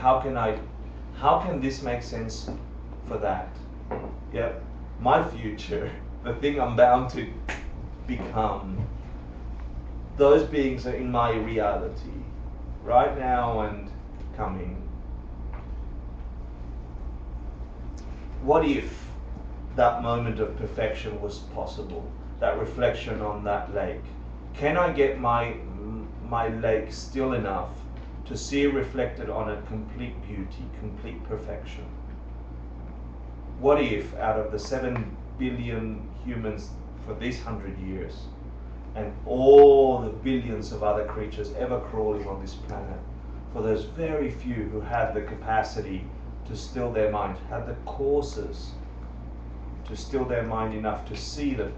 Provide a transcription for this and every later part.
how can this make sense for that? Yep, my future, the thing I'm bound to become, those beings are in my reality, right now and coming. What if that moment of perfection was possible, that reflection on that lake? Can I get my lake still enough to see reflected on it complete beauty, complete perfection? What if out of the 7 billion humans for these 100 years, and all the billions of other creatures ever crawling on this planet, for those very few who had the capacity to still their mind, had the courses to still their mind enough to see the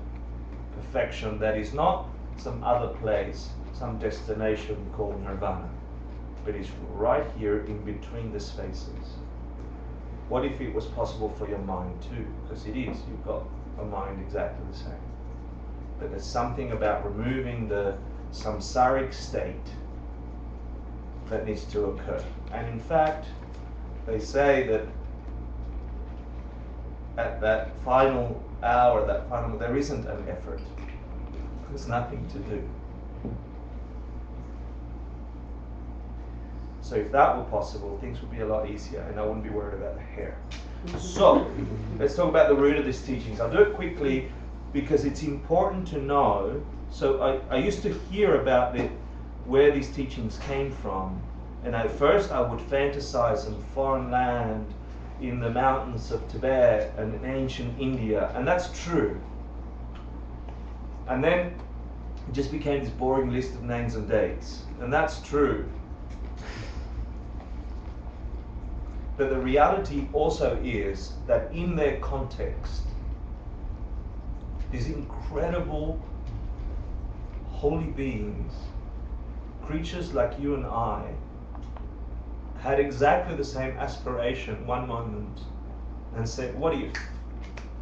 perfection that is not some other place, some destination called nirvana, but is right here in between the spaces. What if it was possible for your mind too? Because it is, you've got a mind exactly the same. But there's something about removing the samsaric state that needs to occur. And in fact, they say that at that final hour, there isn't an effort. There's nothing to do. So if that were possible, things would be a lot easier, and I wouldn't be worried about the hair. So let's talk about the root of these teachings. I'll do it quickly because it's important to know. So I used to hear about where these teachings came from, and at first I would fantasize some foreign land in the mountains of Tibet and ancient India, and that's true. And then it just became this boring list of names and dates, and that's true. But the reality also is that in their context, these incredible holy beings, creatures like you and I, had exactly the same aspiration one moment and said, what if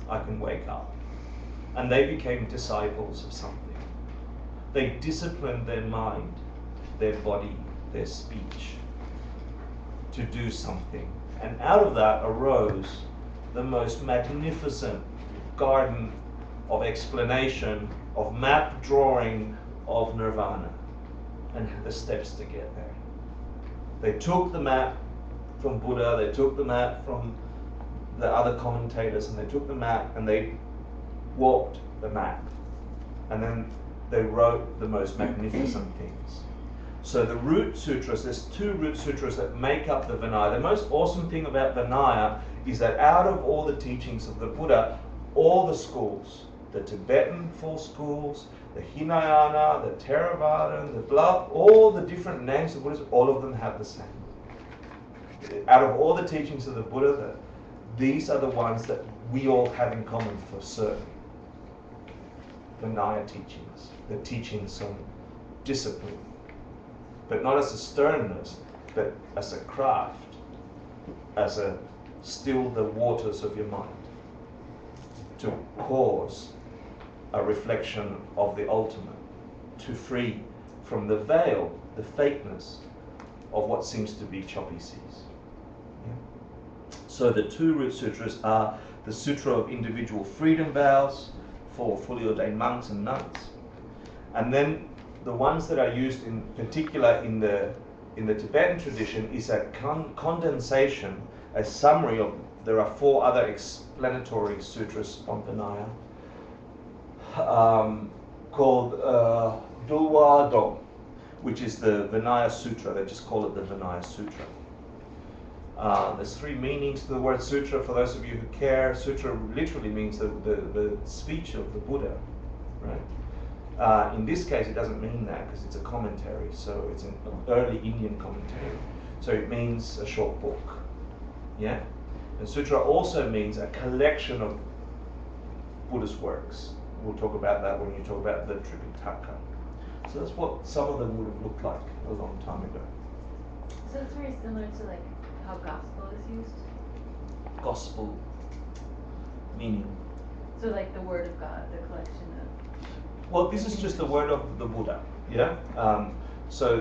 I can wake up? And they became disciples of something. They disciplined their mind, their body, their speech to do something. And out of that arose the most magnificent garden of explanation, of map drawing of nirvana and the steps to get there. They took the map from Buddha, they took the map from the other commentators, and they took the map and they walked the map. And then they wrote the most magnificent things. So the root sutras, there's 2 root sutras that make up the Vinaya. The most awesome thing about Vinaya is that out of all the teachings of the Buddha, all the schools, the Tibetan 4 schools, the Hinayana, the Theravada, the blah, all the different names of Buddhism, all of them have the same. Out of all the teachings of the Buddha, these are the ones that we all have in common for certain. Vinaya teachings, the teachings on discipline, but not as a sternness, but as a craft, as a still the waters of your mind, to cause a reflection of the ultimate, to free from the veil, the fakeness of what seems to be choppy seas. Yeah? So the 2 root sutras are the Sutra of Individual Freedom Vows for fully ordained monks and nuns, and then the ones that are used in particular in the Tibetan tradition is a condensation, a summary of, there are 4 other explanatory sutras on Vinaya called Dulwa Dom, which is the Vinaya Sutra. They just call it the Vinaya Sutra. There's 3 meanings to the word sutra for those of you who care. Sutra literally means the speech of the Buddha, right? In this case, it doesn't mean that because it's a commentary, so it's an early Indian commentary. So it means a short book, yeah? And sutra also means a collection of Buddhist works. We'll talk about that when you talk about the Tripitaka. So that's what some of them would have looked like a long time ago. So it's very similar to like how gospel is used? Gospel meaning? So like the word of God, the collection of... Well, this is just the word of the Buddha, yeah? So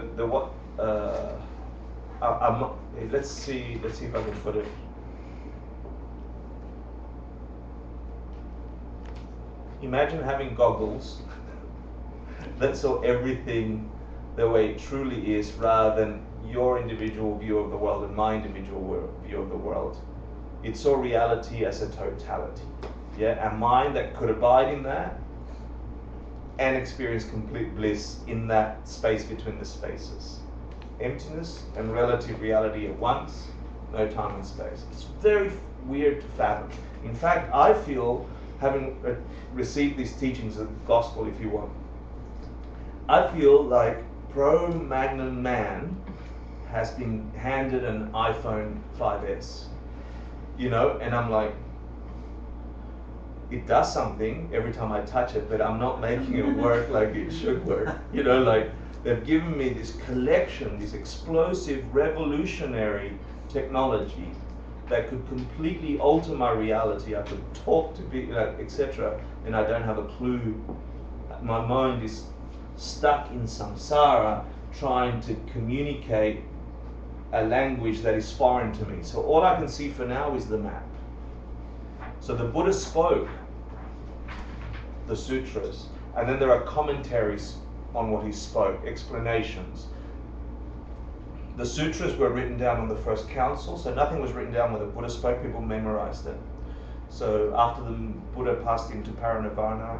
let's see if I can put it. Imagine having goggles that saw everything the way it truly is, rather than your individual view of the world and my individual view of the world. It saw reality as a totality. Yeah, a mind that could abide in that and experience complete bliss in that space between the spaces. Emptiness and relative reality at once, no time and space. It's very weird to fathom. In fact, I feel, having received these teachings of the gospel, if you want, I feel like pro-Magnon man has been handed an iPhone 5S, you know, and I'm like, it does something every time I touch it, but I'm not making it work like it should work. You know, like they've given me this collection, this explosive, revolutionary technology that could completely alter my reality. I could talk to people, etc., and I don't have a clue. My mind is stuck in samsara, trying to communicate a language that is foreign to me. So all I can see for now is the map. So the Buddha spoke the sutras, and then there are commentaries on what he spoke, explanations. The sutras were written down on the first council, so nothing was written down when the Buddha spoke, people memorized it. So after the Buddha passed into parinirvana,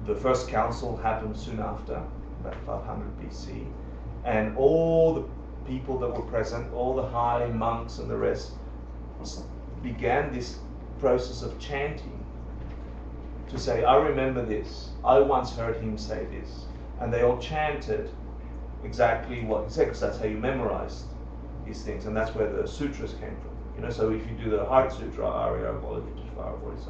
the first council happened soon after, about 500 BC, and all the people that were present, all the high monks and the rest, began this process of chanting to say, I remember this, I once heard him say this, and they all chanted exactly what he said, because that's how you memorized these things, and that's where the sutras came from. You know, so if you do the Heart Sutra, Arya, Bodhisattva,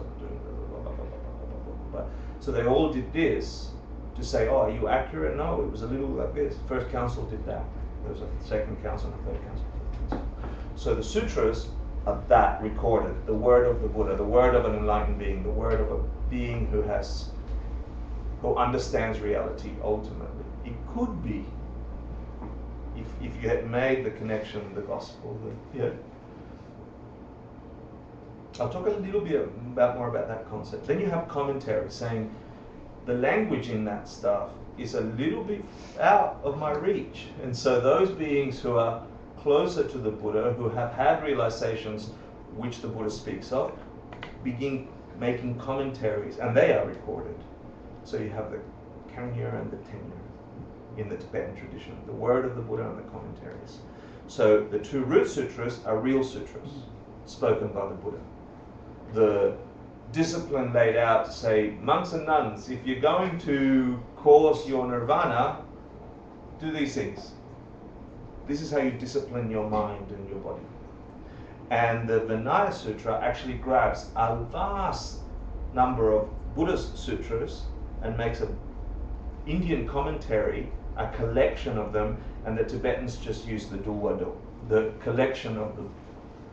so they all did this to say, oh, are you accurate? No, it was a little like this. First council did that. There was a second council and a third council. So the sutras are that recorded, the word of the Buddha, the word of an enlightened being, the word of a being who understands reality ultimately. It could be, if you had made the connection with the gospel, yeah. I'll talk a little bit more about that concept. Then you have commentary saying the language in that stuff is a little bit out of my reach. And so those beings who are closer to the Buddha, who have had realizations which the Buddha speaks of, begin making commentaries, and they are recorded. So you have the Kanya and the Tenya in the Tibetan tradition, the word of the Buddha and the commentaries. So the two root sutras are real sutras spoken by the Buddha. The discipline laid out to say, monks and nuns, if you're going to cause your nirvana, do these things. This is how you discipline your mind and your body. And the Vinaya Sutra actually grabs a vast number of Buddhist sutras and makes an Indian commentary, a collection of them, and the Tibetans just use the Dulwado, the collection of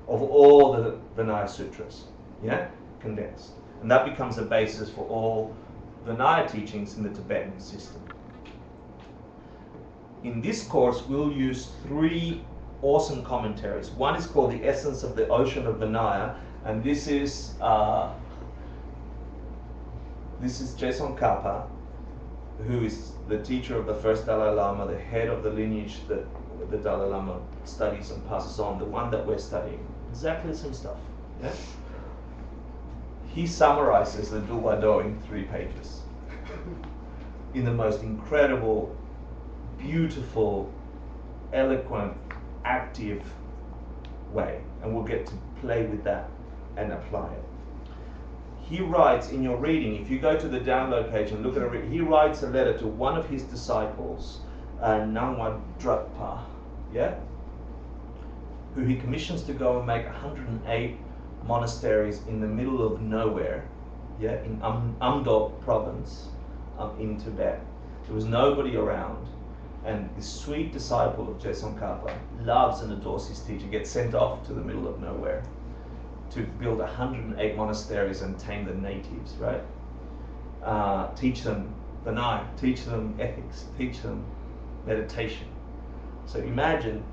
all the Vinaya Sutras, yeah, condensed. And that becomes a basis for all Vinaya teachings in the Tibetan system. In this course, we'll use 3 awesome commentaries. One is called The Essence of the Ocean of Vinaya, and this is Jason Kappa, who is the teacher of the first Dalai Lama, the head of the lineage that the Dalai Lama studies and passes on, the one that we're studying. Exactly the same stuff. Yeah? He summarizes the Dulwado in 3 pages in the most incredible, beautiful, eloquent, active way, and we'll get to play with that and apply it. He writes in your reading, if you go to the download page and look at it, he writes a letter to one of his disciples, Nangwa Drapa, yeah, who he commissions to go and make 108 monasteries in the middle of nowhere, yeah, in Amdo province, in Tibet. There was nobody around, and this sweet disciple of Jason Kappa loves and adores his teacher, gets sent off to the middle of nowhere to build 108 monasteries and tame the natives, right? Teach them Vinaya, teach them ethics, teach them meditation. So imagine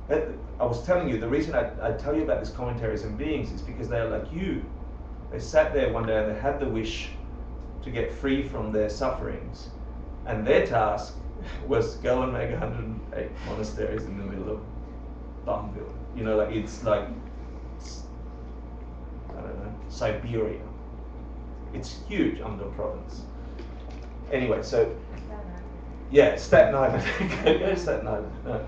I was telling you, the reason I tell you about these commentaries and beings is because they are like you. They sat there one day and they had the wish to get free from their sufferings. And their task was go and make 108 monasteries in the middle of Bumville. You know, like it's like, I don't know, Siberia. It's huge under province. Anyway, so yeah, Staten Island. Go to Staten Island. No.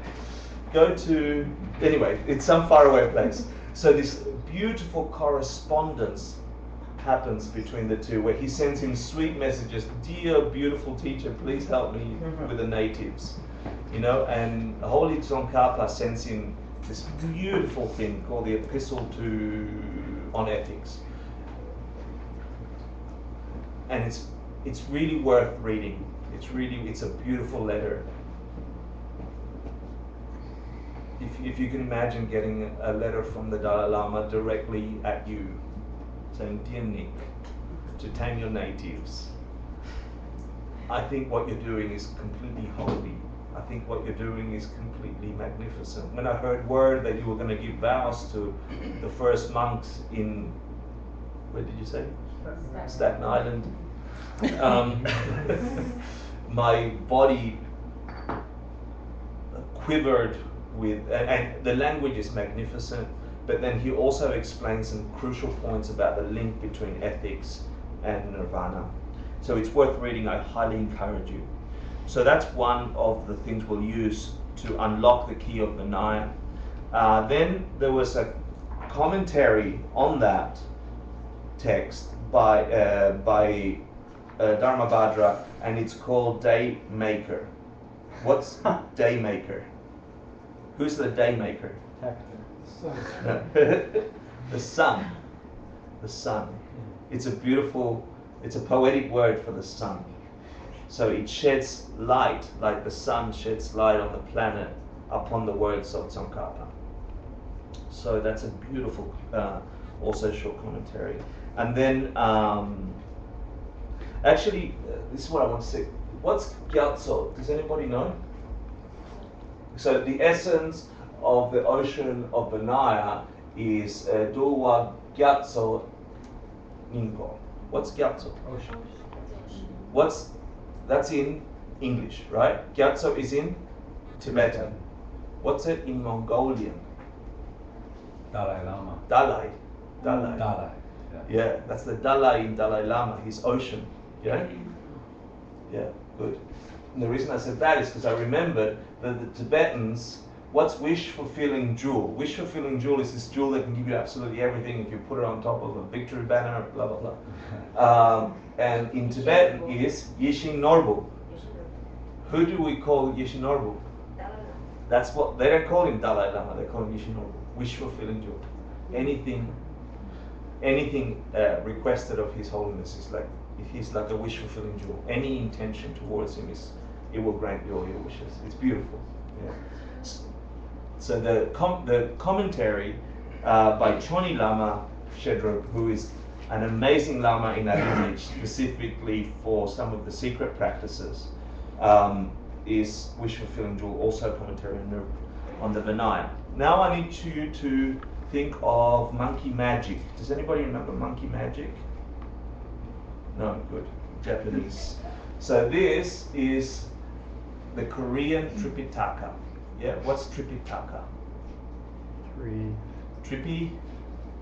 Go to, anyway, it's some faraway place. So this beautiful correspondence happens between the two, where he sends him sweet messages. Dear beautiful teacher, please help me with the natives. You know, and Holy Tsongkhapa sends him this beautiful thing called the Epistle on Ethics. And it's really worth reading. It's a beautiful letter. If you can imagine getting a letter from the Dalai Lama directly at you, saying, "Dear Nick, to tame your natives, I think what you're doing is completely holy. I think what you're doing is completely magnificent. When I heard word that you were going to give vows to the first monks in, where did you say? Staten Island. My body quivered with, and the language is magnificent, but then he also explains some crucial points about the link between ethics and nirvana. So it's worth reading. I highly encourage you. So that's one of the things we'll use to unlock the key of Vinaya. Then there was a commentary on that text by Dharmabhadra, and it's called Day Maker. What's Day Maker? Who's the Day Maker? Hector. The sun. The sun. It's a poetic word for the sun. So it sheds light, like the sun sheds light on the planet, upon the words of Tsongkhapa. So that's a beautiful, also short commentary. And then, actually, this is what I want to say. What's Gyatso? Does anybody know? So the essence of the ocean of Vinaya is Duwa Gyatso Ninpo. What's Gyatso? Ocean. That's in English, right? Gyatso is in Tibetan. What's it in Mongolian? Dalai Lama. Dalai. Yeah. That's the Dalai in Dalai Lama, his ocean. Yeah? Yeah, good. And the reason I said that is because I remembered that the Tibetans, what's wish-fulfilling jewel? Wish-fulfilling jewel is this jewel that can give you absolutely everything if you put it on top of a victory banner, blah, blah, blah. And in Tibetan is Yishin Norbu. Who do we call Yishin Norbu? That's what, they don't call him Dalai Lama, they call him Yishin Norbu. Wish-fulfilling jewel. Anything requested of His Holiness is like, he's like a wish-fulfilling jewel. Any intention towards him it will grant you all your wishes. It's beautiful. Yeah. So the commentary by Choni Lama Shedrup, who is an amazing Lama in that image, specifically for some of the secret practices, is Wish-fulfilling jewel, also commentary on the Vinaya. Now I need you to think of monkey magic. Does anybody remember monkey magic? No, good. Japanese. So this is the Korean Tripitaka. Yeah, what's Tripitaka?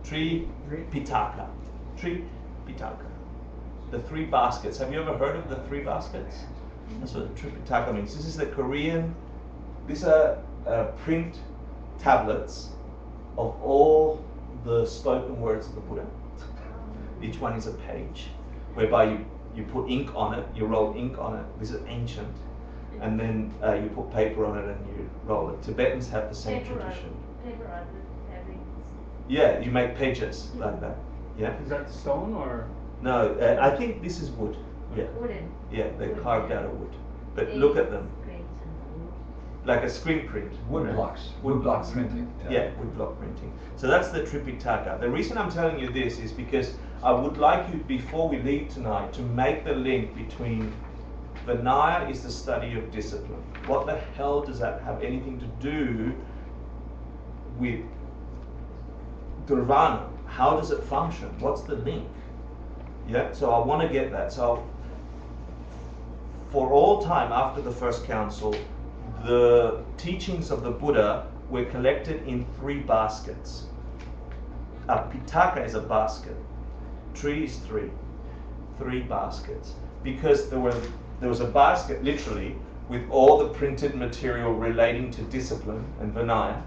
Tripitaka. Tripitaka. The three baskets. Have you ever heard of the three baskets? That's what Tripitaka means. This is the Korean, these are print tablets of all the spoken words of the Buddha. Each one is a page, whereby you put ink on it, you roll ink on it. This is ancient. And then you put paper on it and you roll it. Tibetans have the same tradition. Paper on the every. Yeah, you make pages like that. Yeah. Is that stone or? No, I think this is wood. Yeah. Wooden. Yeah, they Wood, carved yeah. out of wood. But look at them, Great. like a screen print. Wood blocks. Wood blocks. printing. Yeah, wood block printing. So that's the Tripitaka. The reason I'm telling you this is because I would like you, before we leave tonight, to make the link between Vinaya is the study of discipline. What the hell does that have anything to do with Nirvana. How does it function? What's the link? Yeah, so I want to get that. So for all time after the first council, the teachings of the Buddha were collected in 3 baskets. A pitaka is a basket. Tree is 3 baskets. Because there was a basket literally with all the printed material relating to discipline and Vinaya,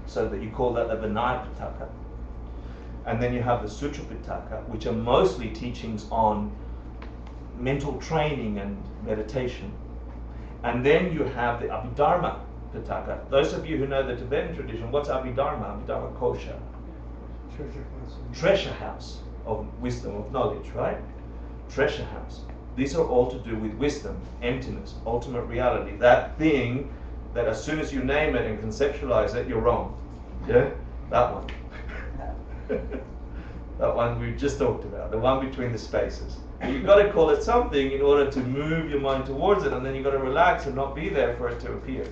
so that you call that the Vinaya Pitaka. And then you have the Sutra Pitaka, which are mostly teachings on mental training and meditation. And then you have the Abhidharma Pitaka. Those of you who know the Tibetan tradition, what's Abhidharma? Abhidharma Kosha. Treasure house of wisdom, of knowledge, right? Treasure house. These are all to do with wisdom, emptiness, ultimate reality. That thing that as soon as you name it and conceptualize it, you're wrong. Yeah? That one. That one we just talked about, the one between the spaces. You've got to call it something in order to move your mind towards it, and then you've got to relax and not be there for it to appear.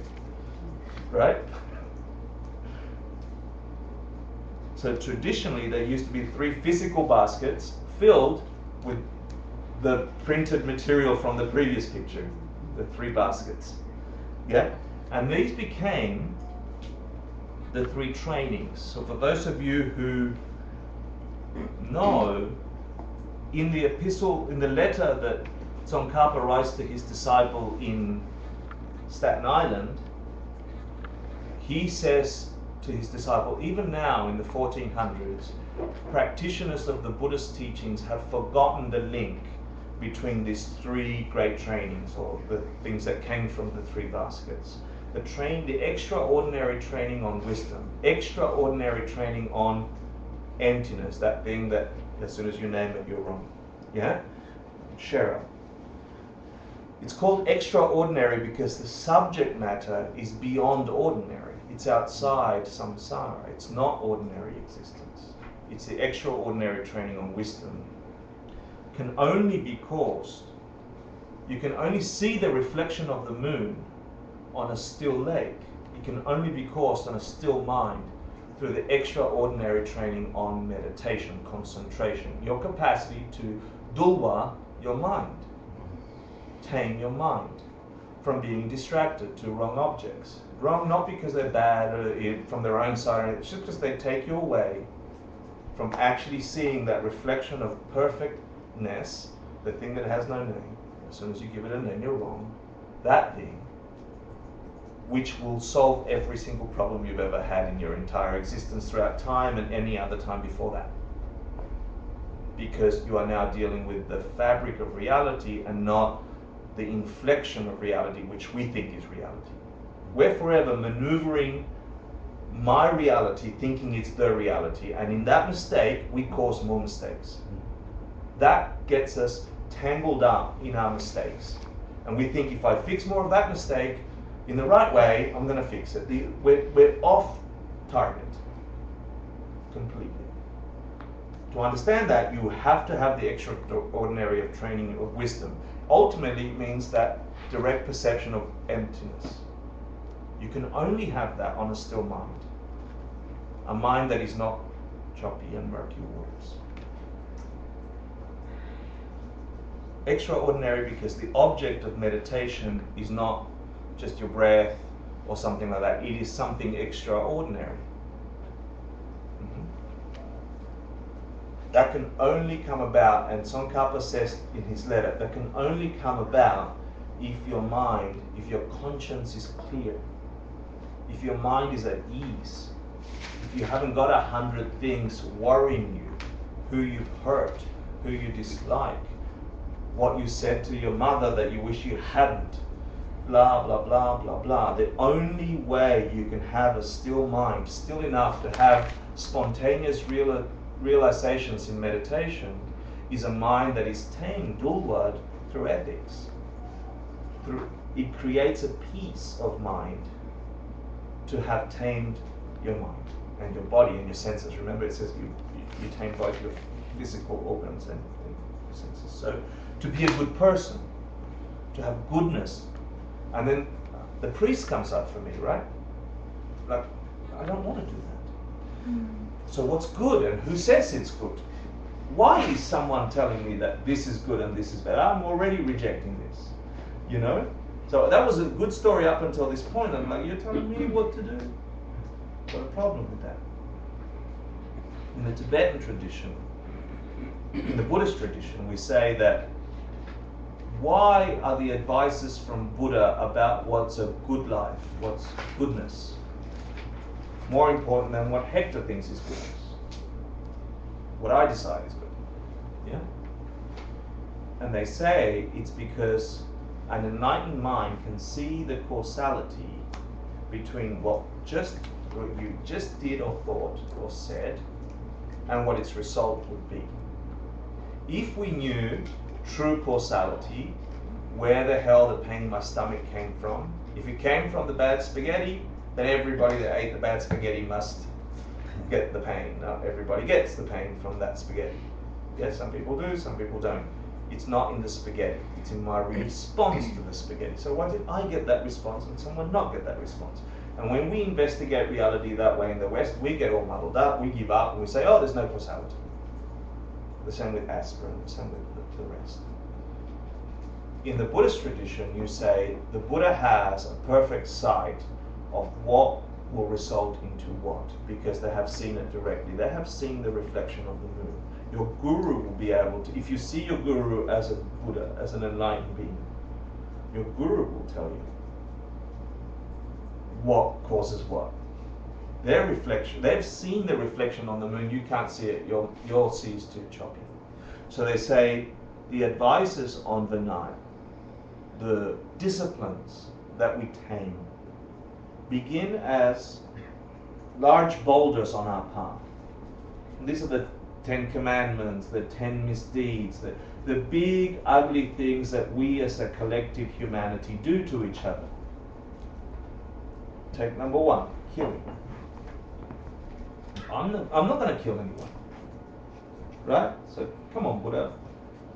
Right? So traditionally there used to be 3 physical baskets filled with the printed material from the previous picture, the 3 baskets. Yeah? And these became the 3 trainings. So for those of you who know, in the epistle, in the letter that Tsongkhapa writes to his disciple in Staten Island, he says to his disciple, even now in the 1400s, practitioners of the Buddhist teachings have forgotten the link between these 3 great trainings, or the things that came from the 3 baskets. The extraordinary training on wisdom, extraordinary training on emptiness, that thing that as soon as you name it, you're wrong. Yeah? Shera. It's called extraordinary because the subject matter is beyond ordinary. It's outside samsara. It's not ordinary existence. It's the extraordinary training on wisdom. Can only be caused. You can only see the reflection of the moon on a still lake. It can only be caused on a still mind through the extraordinary training on meditation, concentration, your capacity to dulwa your mind, tame your mind from being distracted to wrong objects. Wrong not because they're bad or from their own side, it's just because they take you away from actually seeing that reflection of perfectness, the thing that has no name. As soon as you give it a name, you're wrong. That thing, which will solve every single problem you've ever had in your entire existence throughout time and any other time before that. Because you are now dealing with the fabric of reality and not the inflection of reality, which we think is reality. We're forever maneuvering my reality, thinking it's the reality, and in that mistake, we cause more mistakes. That gets us tangled up in our mistakes. And we think if I fix more of that mistake, in the right way, I'm going to fix it. We're off target completely. To understand that, you have to have the extraordinary of training of wisdom. Ultimately, it means that direct perception of emptiness. You can only have that on a still mind. A mind that is not choppy and murky waters. Extraordinary because the object of meditation is not just your breath or something like that. It is something extraordinary. That can only come about, and Tsongkhapa says in his letter, that can only come about if your mind, if your conscience is clear, if your mind is at ease, if you haven't got 100 things worrying you, who you've hurt, who you dislike, what you said to your mother that you wish you hadn't, blah, blah, blah, blah, blah. The only way you can have a still mind, still enough to have spontaneous realizations in meditation, is a mind that is tamed, dulwad, through ethics. It creates a peace of mind to have tamed your mind and your body and your senses. Remember, it says you tame both your physical organs and your senses. So, to be a good person, to have goodness. And then the priest comes up for me, right? Like, I don't want to do that. So what's good and who says it's good? Why is someone telling me that this is good and this is bad? I'm already rejecting this, you know? So that was a good story up until this point. I'm like, you're telling me what to do? Got a problem with that. In the Tibetan tradition, in the Buddhist tradition, we say that why are the advices from Buddha about what's a good life, what's goodness, more important than what Hector thinks is goodness? What I decide is good. Yeah? And they say it's because an enlightened mind can see the causality between what you just did or thought or said and what its result would be. If we knew true causality, where the hell the pain in my stomach came from, if it came from the bad spaghetti, then everybody that ate the bad spaghetti must get the pain. Not everybody gets the pain from that spaghetti. Yeah, some people do, some people don't. It's not in the spaghetti, it's in my response to the spaghetti. So why did I get that response and someone not get that response? And when we investigate reality that way in the West, we get all muddled up, we give up, and we say, oh, there's no causality. The same with aspirin, the same with the rest. In the Buddhist tradition, you say the Buddha has a perfect sight of what will result into what, because they have seen it directly. They have seen the reflection of the moon. Your guru will be able to, if you see your guru as a Buddha, as an enlightened being, your guru will tell you what causes what. Their reflection, they've seen the reflection on the moon, you can't see it, your sea is too choppy. So they say the advices on Vinaya, the disciplines that we tame, begin as large boulders on our path. And these are the 10 Commandments, the 10 misdeeds, the big ugly things that we as a collective humanity do to each other. Take number 1, killing. I'm not going to kill anyone. Right? So come on, Buddha.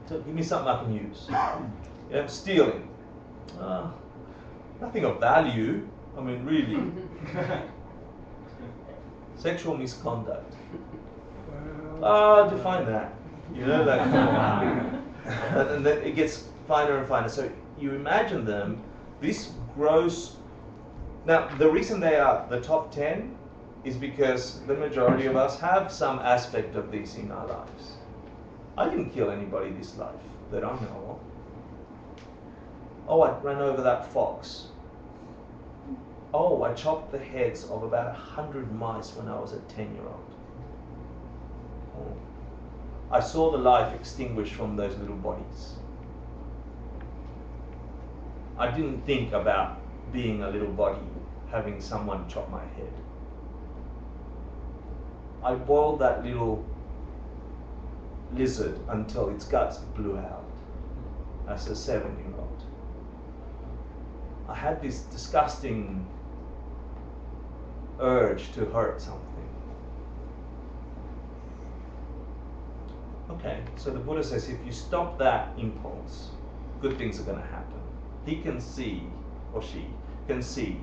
So give me something I can use. Yeah, stealing. Nothing of value. I mean, really. Sexual misconduct. Define that. You know, that kind of and then it gets finer and finer. So you imagine them, this gross. Now, the reason they are the top 10 is because the majority of us have some aspect of this in our lives. I didn't kill anybody this life that I know of. Oh, I ran over that fox. Oh, I chopped the heads of about 100 mice when I was a 10-year-old. Oh. I saw the life extinguish from those little bodies. I didn't think about being a little body, having someone chop my head. I boiled that little lizard until its guts blew out as a 7-year-old. I had this disgusting urge to hurt something. Okay, so the Buddha says if you stop that impulse, good things are going to happen. He can see, or she can see,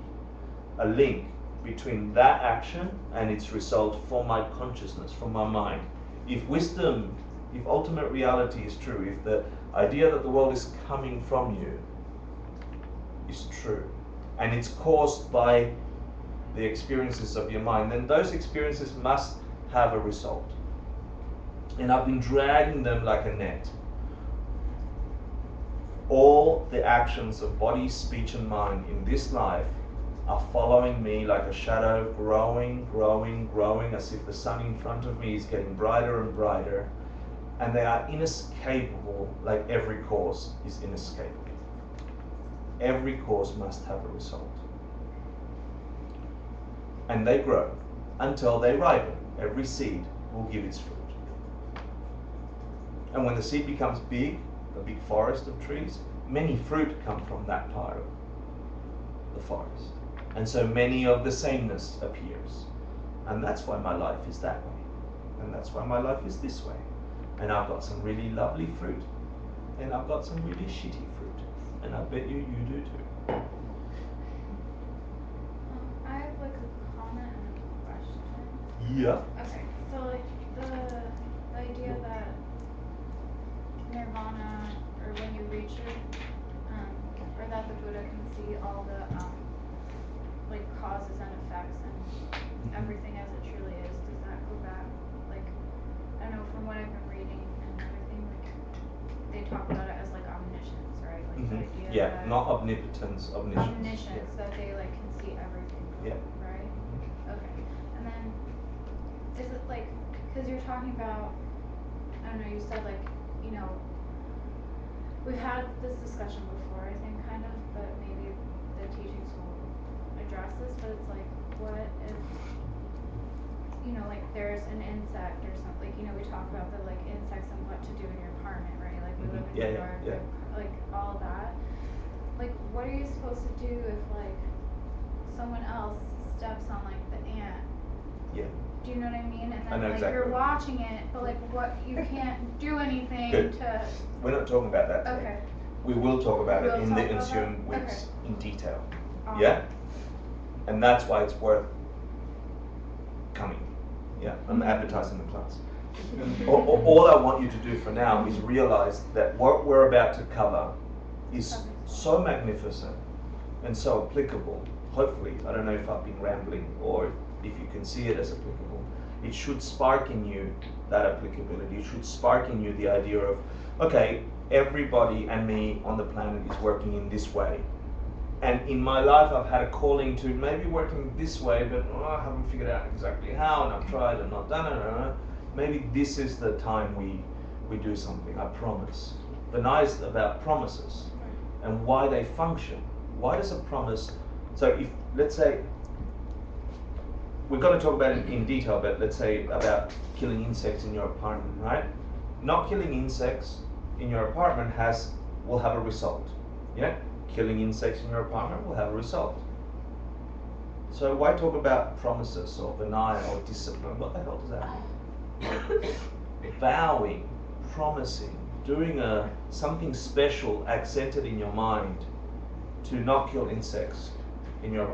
a link between that action and its result for my consciousness, for my mind. If wisdom, if ultimate reality is true, if the idea that the world is coming from you is true, and it's caused by the experiences of your mind, then those experiences must have a result. And I've been dragging them like a net. All the actions of body, speech, and mind in this life are following me like a shadow, growing, growing, growing, as if the sun in front of me is getting brighter and brighter. And they are inescapable, like every cause is inescapable. Every cause must have a result. And they grow until they ripen. Every seed will give its fruit. And when the seed becomes big, a big forest of trees, many fruit come from that part of the forest. And so many of the sameness appears. And that's why my life is that way. And that's why my life is this way. And I've got some really lovely fruit. And I've got some really shitty fruit. And I bet you do too. I have like a comment and a question. Yeah. Okay, so like the idea that nirvana, or when you reach it, or that the Buddha can see all the like causes and effects and everything as it truly is, does that go back, like, I don't know, from what I've been reading and everything, like, they talk about it as like omniscience, right? Like the idea Yeah, that not omnipotence, omniscience. omniscience, that they like can see everything, Yeah. right? Okay, and then is it like, because you're talking about, I don't know, you said like, you know, we've had this discussion before, I think, kind of, but maybe the teachings will address this, but it's like, what if, you know, like there's an insect or something, like, you know, we talk about the like insects and what to do in your apartment, right? Like we live in New York, like all that. Like, what are you supposed to do if like someone else steps on like the ant? Yeah. Do you know what I mean? And I then know like exactly you're what you mean. watching it, but like what, you can't do anything Good. to. We're not talking about that today. Okay. We will talk about it We'll in talk the about ensuing that? weeks in detail. Awesome. Yeah? And that's why it's worth coming. Yeah, I'm advertising the class. All I want you to do for now is realize that what we're about to cover is so magnificent and so applicable. Hopefully, I don't know if I've been rambling or if you can see it as applicable. It should spark in you that applicability. It should spark in you the idea of, okay, everybody and me on the planet is working in this way. And in my life, I've had a calling to maybe working this way, but I haven't figured out exactly how, and I've tried and not done it. Maybe this is the time we do something, I promise. The nice about promises and why they function. Why does a promise, so if, let's say, we're going to talk about it in detail, but let's say about killing insects in your apartment, right? Not killing insects in your apartment will have a result, yeah? Killing insects in your apartment will have a result. So why talk about promises or vinaya or discipline? What the hell does that mean? Vowing, promising, doing something special accented in your mind to not kill insects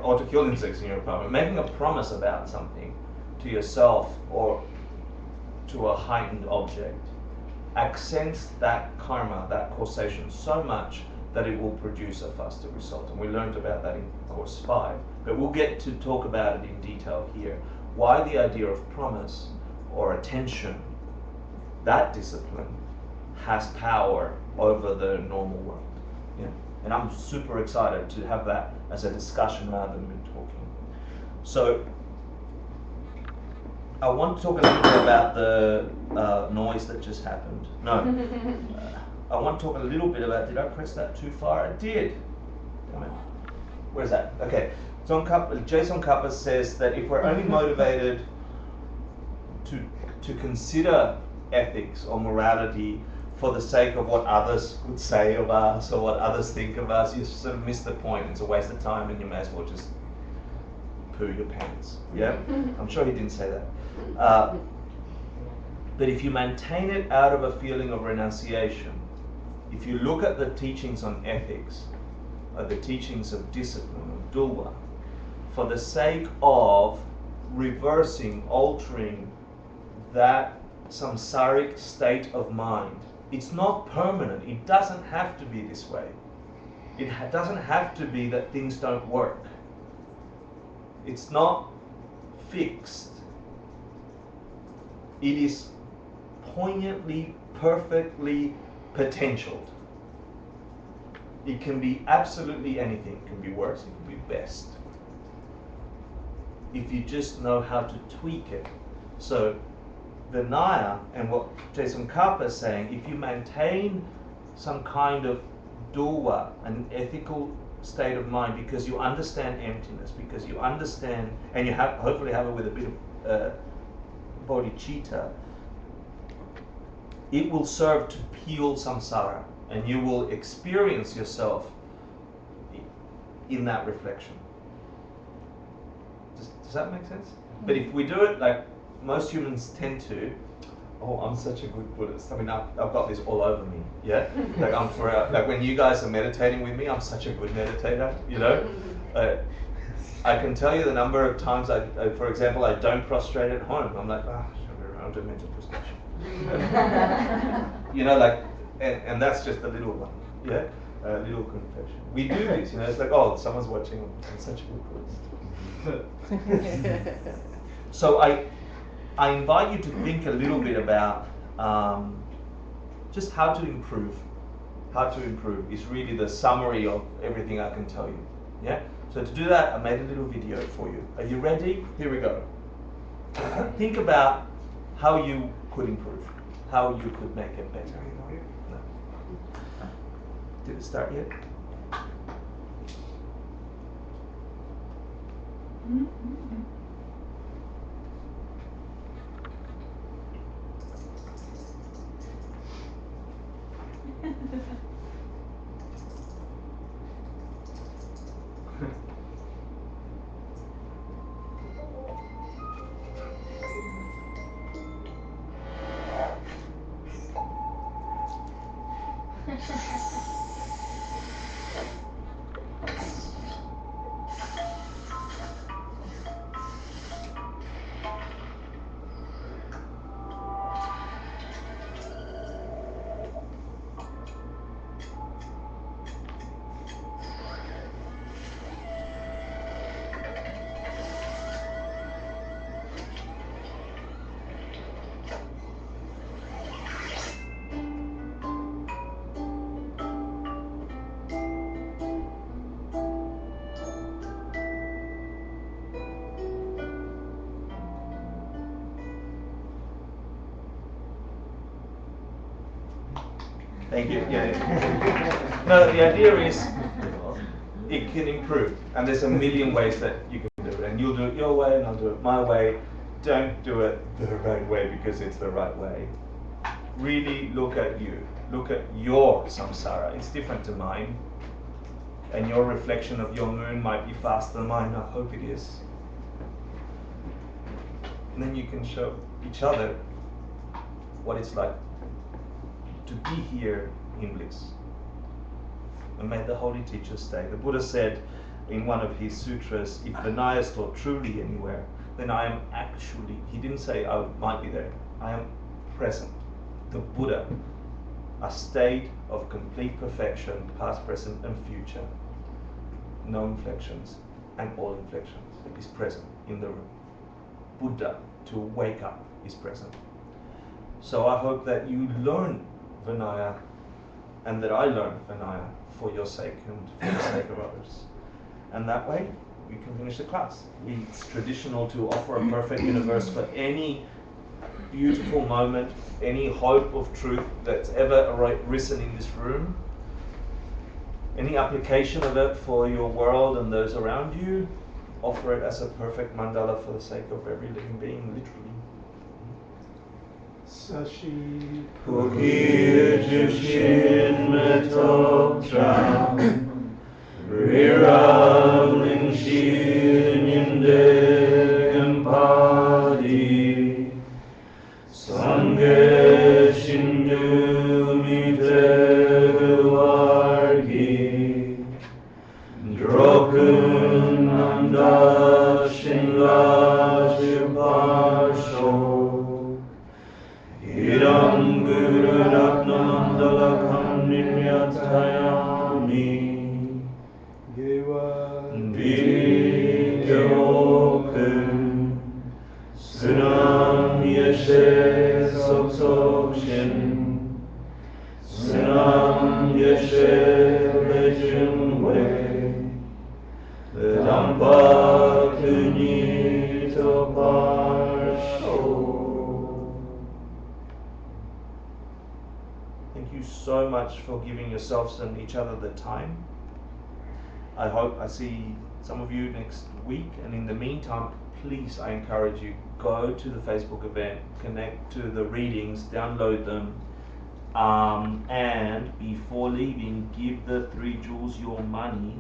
or to kill insects in your apartment. Making a promise about something to yourself or to a heightened object accents that karma, that causation so much that it will produce a faster result. And we learned about that in course 5, but we'll get to talk about it in detail here. Why the idea of promise or attention, that discipline, has power over the normal world. Yeah. And I'm super excited to have that as a discussion rather than me talking. So I want to talk a little bit about the noise that just happened. No. I want to talk a little bit about, did I press that too far? I did. Damn it. Where's that? Okay. Jason Kappa says that if we're only motivated to consider ethics or morality for the sake of what others would say of us or what others think of us, you sort of miss the point. It's a waste of time and you may as well just poo your pants. Yeah? I'm sure he didn't say that. But if you maintain it out of a feeling of renunciation, if you look at the teachings on ethics, or the teachings of discipline, of dulwa, for the sake of reversing, altering that samsaric state of mind, it's not permanent. It doesn't have to be this way. It doesn't have to be that things don't work. It's not fixed. It is poignantly, perfectly potentialed. It can be absolutely anything. It can be worse, it can be best. If you just know how to tweak it. So Vinaya and what Jason Kappa is saying, if you maintain some kind of dulwa, an ethical state of mind, because you understand emptiness, because you understand, and you hopefully have it with a bit of bodhicitta, it will serve to peel samsara, and you will experience yourself in that reflection. Does that make sense? But if we do it like most humans tend to, oh, I'm such a good Buddhist. I mean, I've got this all over me, yeah? Like when you guys are meditating with me, I'm such a good meditator, you know? I can tell you the number of times for example, I don't prostrate at home. I'm like, I'll do mental prostration. You know, like, and that's just a little one, yeah, a little confession. We do this, you know. It's like, oh, someone's watching on such a good list. So I invite you to think a little bit about just how to improve. How to improve is really the summary of everything I can tell you. Yeah. So to do that, I made a little video for you. Are you ready? Here we go. Think about how you could improve, how you could make it better. No. Did it start yet? Thank you. Yeah. No, the idea is it can improve, and there's a million ways that you can do it, and you'll do it your way, and I'll do it my way. Don't do it the right way because it's the right way. Really look at you. Look at your samsara. It's different to mine, and your reflection of your moon might be faster than mine. I hope it is. And then you can show each other what it's like to be here in bliss. And may the holy teachers stay. The Buddha said in one of his sutras, if Vinaya is taught truly anywhere, then I am actually, he didn't say I might be there, I am present. The Buddha, a state of complete perfection, past, present, and future. No inflections, and all inflections, is present in the room. Buddha, to wake up, is present. So I hope that you learn Vinaya, and that I learn Vinaya for your sake and for the sake of others. And that way, we can finish the class. It's traditional to offer a perfect universe for any beautiful moment, any hope of truth that's ever arisen in this room, any application of it for your world and those around you, offer it as a perfect mandala for the sake of every living being, literally. Sashi Pukirjushin metoptram Riravling Shinyinde Empadi Sange Shindu Miteguargi Drokun Nanda Shinla Shibasho Idam Guru Ratna Mandala Kandinyatayami Vidyoku Sunam Yeshe Soksokshin Sunam Yeshe Lejunwe Vedampa Kunito Parsho. Thank you so much for giving yourselves and each other the time. I hope I see some of you next week, and in the meantime, please, I encourage you, go to the Facebook event, connect to the readings, download them, and before leaving, give the 3 jewels your money.